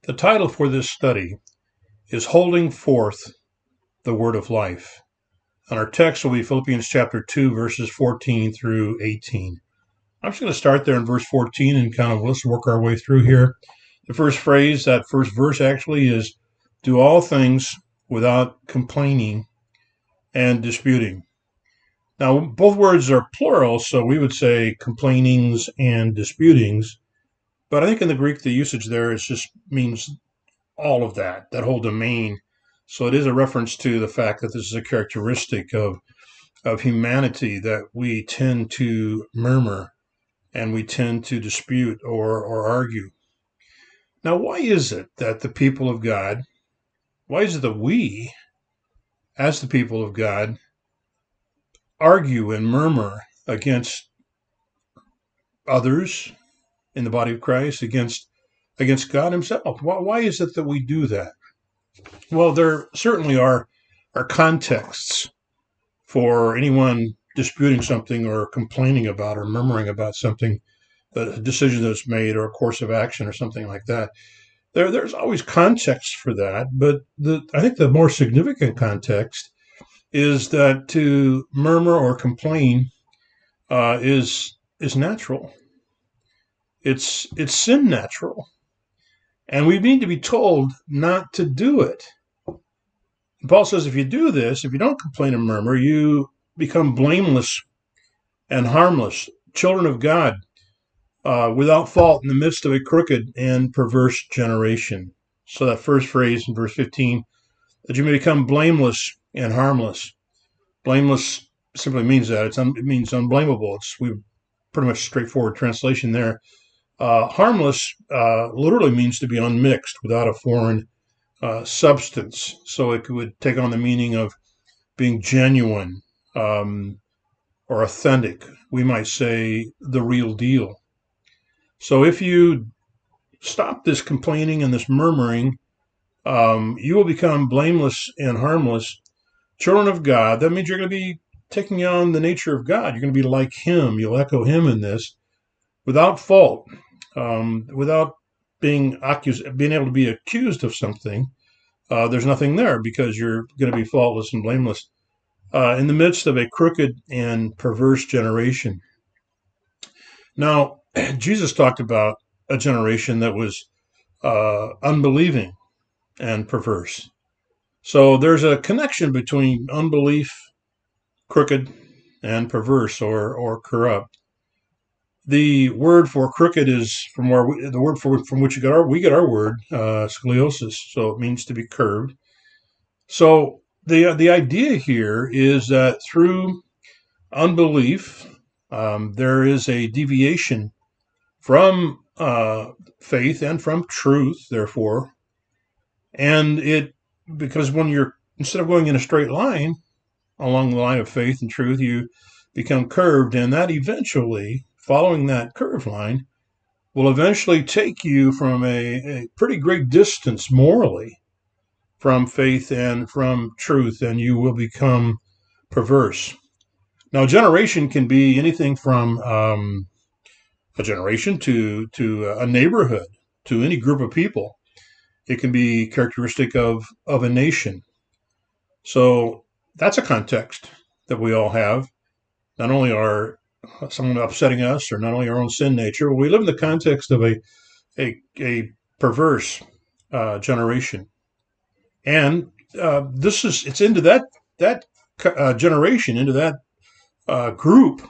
The title for this study is Holding Forth the Word of Life. And our text will be Philippians chapter 2, verses 14 through 18. I'm just going to start there in verse 14 and let's work our way through here. The first phrase, that first verse actually is, do all things without complaining and disputing. Now, both words are plural, so we would say complainings and disputings. But I think in the Greek, the usage there is just means all of that whole domain. So it is a reference to the fact that this is a characteristic of humanity, that we tend to murmur and we tend to dispute or argue. Now, why is it that why is it that we, as the people of God, argue and murmur against others in the body of Christ, against God himself? Why is it that we do that? Well, there certainly are contexts for anyone disputing something or complaining about or murmuring about something, a decision that's made or a course of action or something like that. There's always context for that, but I think the more significant context is that to murmur or complain is natural. It's sin natural. And we need to be told not to do it. Paul says if you do this, if you don't complain and murmur, you become blameless and harmless, children of God, without fault in the midst of a crooked and perverse generation. So that first phrase in verse 15, that you may become blameless and harmless. Blameless simply means that. It means unblameable. We pretty much straightforward translation there. Harmless literally means to be unmixed, without a foreign substance. So it would take on the meaning of being genuine or authentic. We might say the real deal. So if you stop this complaining and this murmuring, you will become blameless and harmless, children of God. That means you're going to be taking on the nature of God. You're going to be like him. You'll echo him in this, without fault, without being able to be accused of something. There's nothing there because you're going to be faultless and blameless in the midst of a crooked and perverse generation. Now, Jesus talked about a generation that was unbelieving and perverse. So there's a connection between unbelief, crooked, and perverse or corrupt. The word for crooked is from which we get our word, scoliosis. So it means to be curved. So the idea here is that through unbelief, there is a deviation from faith and from truth, therefore. And because instead of going in a straight line along the line of faith and truth, you become curved, and that eventually, following that curved line, will eventually take you from a pretty great distance morally from faith and from truth, and you will become perverse. Now, generation can be anything from a generation to a neighborhood, to any group of people. It can be characteristic of a nation. So that's a context that we all have. Not only are someone upsetting us, or not only our own sin nature, but we live in the context of a perverse generation. And it's into that generation, into that group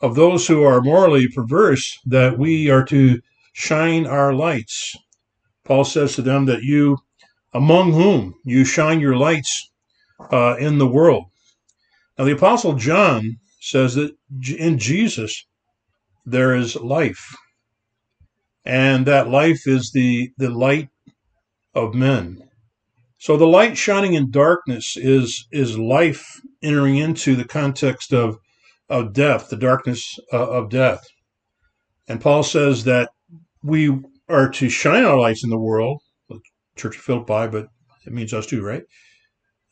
of those who are morally perverse, that we are to shine our lights. Paul says to them that among whom you shine your lights in the world. Now, the Apostle John says that in Jesus there is life, and that life is the light of men. So the light shining in darkness is life entering into the context of death, the darkness of death. And Paul says that we are to shine our lights in the world, the Church of Philippi, but it means us too, right?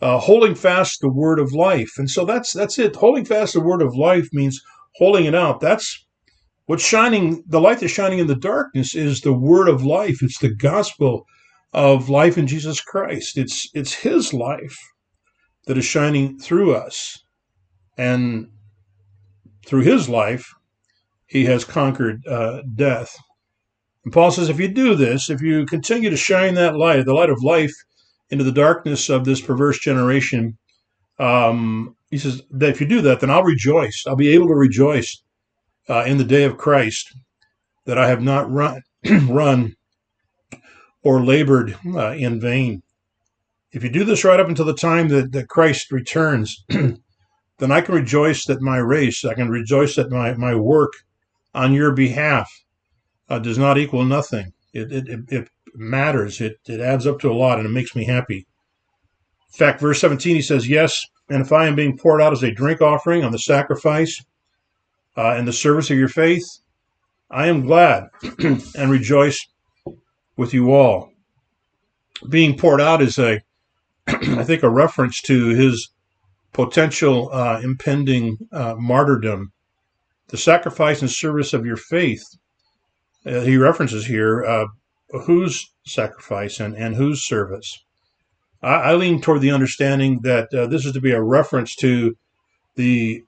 Holding fast the word of life. And so that's it. Holding fast the word of life means holding it out. That's what's shining. The light that's shining in the darkness is the word of life. It's the gospel of life in Jesus Christ. It's his life that is shining through us. And through his life, he has conquered death. And Paul says, if you do this, if you continue to shine that light, the light of life, into the darkness of this perverse generation, he says that if you do that, then I'll rejoice. I'll be able to rejoice in the day of Christ, that I have not run or labored in vain. If you do this right up until the time that Christ returns, then I can rejoice that my race, I can rejoice that my work on your behalf does not equal nothing. It matters. It adds up to a lot, and it makes me happy. In fact, verse 17, he says, yes, and if I am being poured out as a drink offering on the sacrifice and the service of your faith, I am glad and rejoice with you all. Being poured out is I think, a reference to his potential impending martyrdom. The sacrifice and service of your faith, he references here, whose sacrifice and whose service. I lean toward the understanding that this is to be a reference to the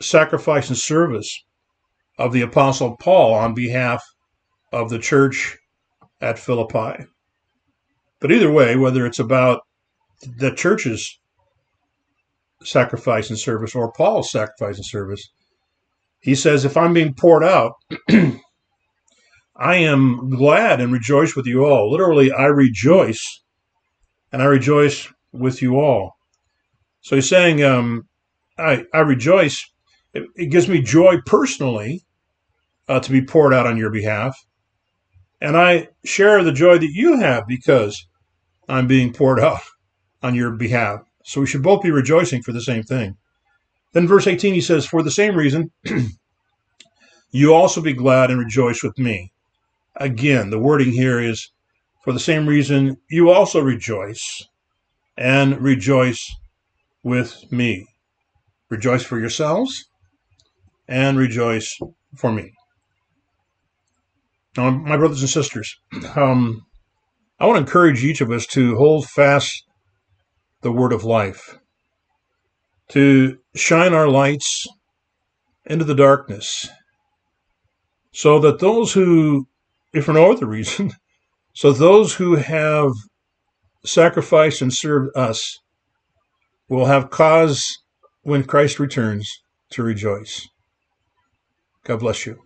sacrifice and service of the Apostle Paul on behalf of the church at Philippi. But either way, whether it's about the church's sacrifice and service or Paul's sacrifice and service, he says, if I'm being poured out, I am glad and rejoice with you all. Literally, I rejoice, and I rejoice with you all. So he's saying, I rejoice. It gives me joy personally to be poured out on your behalf. And I share the joy that you have because I'm being poured out on your behalf. So we should both be rejoicing for the same thing. Then verse 18, he says, for the same reason, you also be glad and rejoice with me. Again, the wording here is, for the same reason, you also rejoice and rejoice with me. Rejoice for yourselves and rejoice for me. Now, my brothers and sisters, I want to encourage each of us to hold fast the word of life, to shine our lights into the darkness, so that those who, if for no other reason, so those who have sacrificed and served us will have cause when Christ returns to rejoice. God bless you.